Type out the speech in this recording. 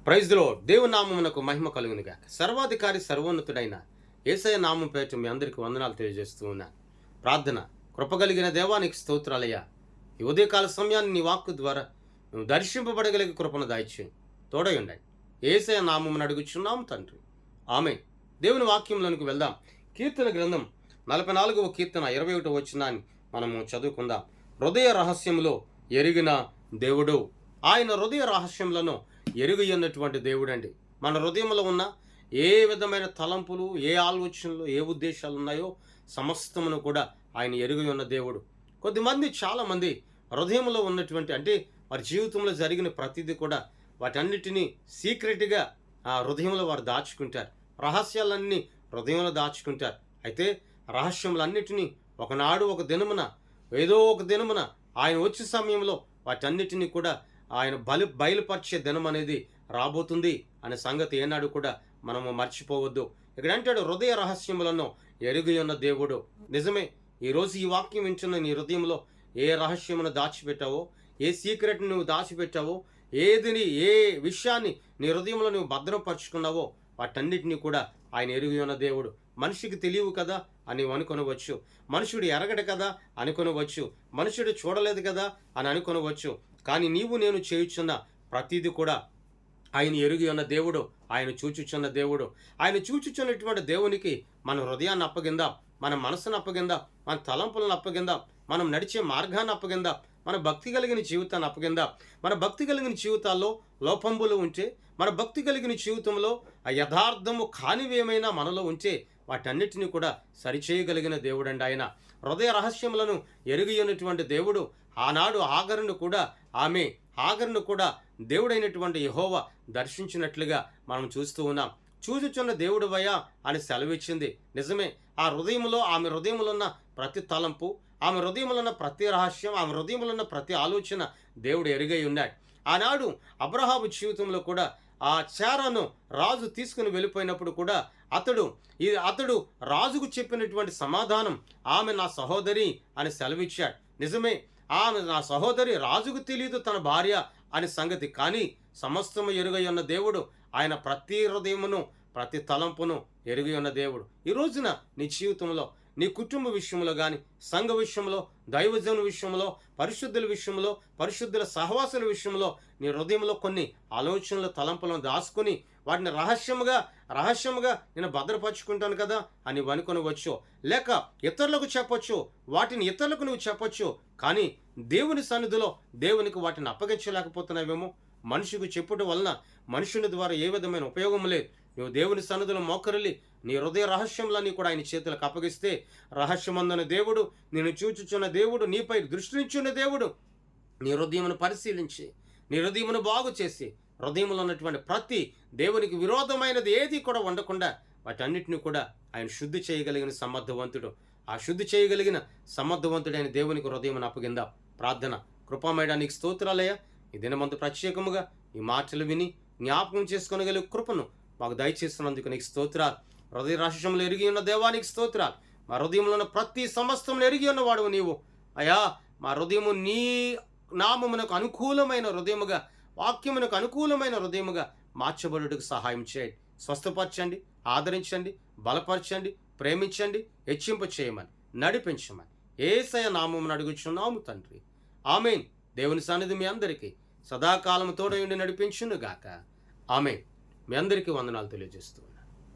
Praise the lord. దేవుని నామమునకు మహిమ కలుగును గాక. సర్వాధికారి సర్వోన్నతుడైన యేసయ్య నామం పేరిట మీ అందరికీ వందనాలు తెలియజేస్తూ ఉన్నాను. ప్రార్థన. కృపగలిగిన దేవానికి స్తోత్రాలయ్యా. ఈ ఉదయకాల సమయాన్ని నీ వాక్కు ద్వారా మేము దర్శింపబడగలిగే కృపను దాయిచేయండి. తోడై ఉండండి. యేసయ్య నామమును అడుగుచున్నాము తండ్రి. ఆమేన్. దేవుని వాక్యంలోనికి వెళ్దాం. కీర్తన గ్రంథం 44వ కీర్తన 21వ వచనాన్ని మనము చదువుకుందాం. హృదయ రహస్యములో ఎరిగిన దేవుడు. ఆయన హృదయ రహస్యములను ఎరుగు ఉన్నటువంటి దేవుడండి. మన హృదయంలో ఉన్న ఏ విధమైన తలంపులు, ఏ ఆలోచనలు, ఏ ఉద్దేశాలు ఉన్నాయో సమస్తమును కూడా ఆయన ఎరుగు ఉన్న దేవుడు. కొద్దిమంది, చాలామంది హృదయంలో ఉన్నటువంటి అంటే వారి జీవితంలో జరిగిన ప్రతిదీ కూడా వాటన్నిటినీ సీక్రెట్గా ఆ హృదయంలో వారు దాచుకుంటారు. రహస్యాలన్నీ హృదయంలో దాచుకుంటారు. అయితే రహస్యములన్నిటినీ ఒకనాడు ఒక దినమున, ఏదో ఒక దినమున ఆయన వచ్చే సమయంలో వాటన్నిటినీ కూడా ఆయన బయలుపరిచే దినం అనేది రాబోతుంది అనే సంగతి ఏనాడు కూడా మనము మర్చిపోవద్దు. ఇక్కడ అంటాడు, హృదయ రహస్యములను ఎరుగు ఉన్న దేవుడు. నిజమే. ఈరోజు ఈ వాక్యం వింటున్న నీ హృదయంలో ఏ రహస్యమును దాచిపెట్టావో, ఏ సీక్రెట్ని నువ్వు దాచిపెట్టావో, ఏ విషయాన్ని నీ హృదయంలో నువ్వు భద్రపరుచుకున్నావో వాటన్నిటినీ కూడా ఆయన ఎరుగు ఉన్న దేవుడు. మనిషికి తెలియవు కదా అని అనుకొనవచ్చు, మనుషుడు ఎరగడు కదా అనుకొనవచ్చు, మనుషుడు చూడలేదు కదా అని అనుకొనవచ్చు. కానీ నీవు నేను చేయుచున్న ప్రతిదీ కూడా ఆయన ఎరుగి ఉన్న దేవుడు, ఆయన చూచుచున్న దేవుడు. ఆయన చూచుచున్నటువంటి దేవునికి మన హృదయాన్ని అప్పగిందాం, మన మనసును అప్పగిందాం, మన తలంపులను అప్పగిందాం, మనం నడిచే మార్గాన్ని అప్పగిందాం, మన భక్తి కలిగిన జీవితాన్ని అప్పగిందాం. మన భక్తి కలిగిన జీవితాల్లో లోపంబులు ఉంటే, మన భక్తి కలిగిన జీవితంలో ఆ యథార్థము కానివేమైనా మనలో ఉంటే వాటన్నిటిని కూడా సరిచేయగలిగిన దేవుడండి ఆయన. హృదయ రహస్యములను ఎరుగి ఉన్నటువంటి దేవుడు. ఆనాడు హాగరును కూడా దేవుడైనటువంటి యెహోవా దర్శించినట్లుగా మనం చూస్తూ ఉన్నాం. చూచుచున్న దేవుడువయ్యా అని సెలవిచ్చింది. నిజమే. ఆమె హృదయంలో ఉన్న ప్రతి తలంపు, ఆమె హృదయంలో ఉన్న ప్రతి రహస్యం, ఆమె హృదయంలో ఉన్న ప్రతి ఆలోచన దేవుడు ఎరుగై ఉన్నాడు. ఆనాడు అబ్రహాము జీవితంలో కూడా ఆ శారాను రాజు తీసుకుని వెళ్ళిపోయినప్పుడు కూడా అతడు రాజుకు చెప్పినటువంటి సమాధానం, ఆమె నా సహోదరి అని సెలవిచ్చాడు. నిజమే. ఆమె నా సహోదరి, రాజుకు తెలియదు తన భార్య అనే సంగతి. కానీ సమస్తము ఎరుగై ఉన్న దేవుడు. ఆయన ప్రతి హృదయమును, ప్రతి తలంపును ఎరుగై ఉన్న దేవుడు. ఈ రోజున నీ జీవితంలో, నీ కుటుంబ విషయంలో కానీ, సంఘ విషయంలో, దైవజన విషయంలో, పరిశుద్ధుల విషయంలో, పరిశుద్ధుల సహవాసుల విషయంలో నీ హృదయంలో కొన్ని ఆలోచనలు, తలంపులను దాచుకొని వాటిని రహస్యముగా నేను భద్రపరుచుకుంటాను కదా అని అనుకొనవచ్చు. లేక ఇతరులకు చెప్పొచ్చు, వాటిని ఇతరులకు నువ్వు చెప్పొచ్చు. కానీ దేవుని సన్నిధిలో దేవునికి వాటిని అప్పగించలేకపోతున్నావేమో. మనిషికి చెప్పుట వలన మనుషుని ద్వారా ఏ విధమైన ఉపయోగం లేదు. నువ్వు దేవుని సన్నిధిలో మోకరిల్లి నీ హృదయ రహస్యములన్నీ కూడా ఆయన చేతులకు అప్పగిస్తే, రహస్యమందున దేవుడు, నేను చూచుచున్న దేవుడు, నీపై దృష్టినిచ్చున్న దేవుడు నీ హృదయమును పరిశీలించి, నీ హృదయమును బాగు చేసి, హృదయంలో ఉన్నటువంటి ప్రతి దేవునికి విరోధమైనది ఏది కూడా ఉండకుండా వాటన్నిటిని కూడా ఆయన శుద్ధి చేయగలిగిన సమర్థవంతుడు. ఆ శుద్ధి చేయగలిగిన సమర్థవంతుడైన దేవునికి హృదయమును అప్పగిందాం. ప్రార్థన. కృపామయడానికి స్తోత్రాలయ్యా. ఈ దినమంతా ప్రత్యేకముగా ఈ మాటలు విని జ్ఞాపకం చేసుకొనగలిగే కృపను మాకు దయచేస్తున్నందుకు నీకు స్తోత్రాలు. హృదయ రహస్యములు ఎరిగి ఉన్న దేవానికి స్తోత్రాలు. మా హృదయంలో ఉన్న ప్రతి సమస్తమును ఎరిగి ఉన్నవాడు నీవు అయ్యా. మా హృదయము నీ నామమునకు అనుకూలమైన హృదయముగా, వాక్యమునకు అనుకూలమైన హృదయముగా మార్చబడుటకు సహాయం చేయండి. స్వస్థపరచండి, ఆదరించండి, బలపరచండి, ప్రేమించండి, హెచ్చింప చేయమని, నడిపించమని యేసయ్య నామమున అడుగుచున్నాము తండ్రి. ఆమేన్. దేవుని సన్నిధి మీ అందరికీ సదాకాలం తోడయుండి నడిపించును గాక. ఆమేన్. మీ అందరికీ వందనాలు తెలియజేస్తూ ఉన్నాను.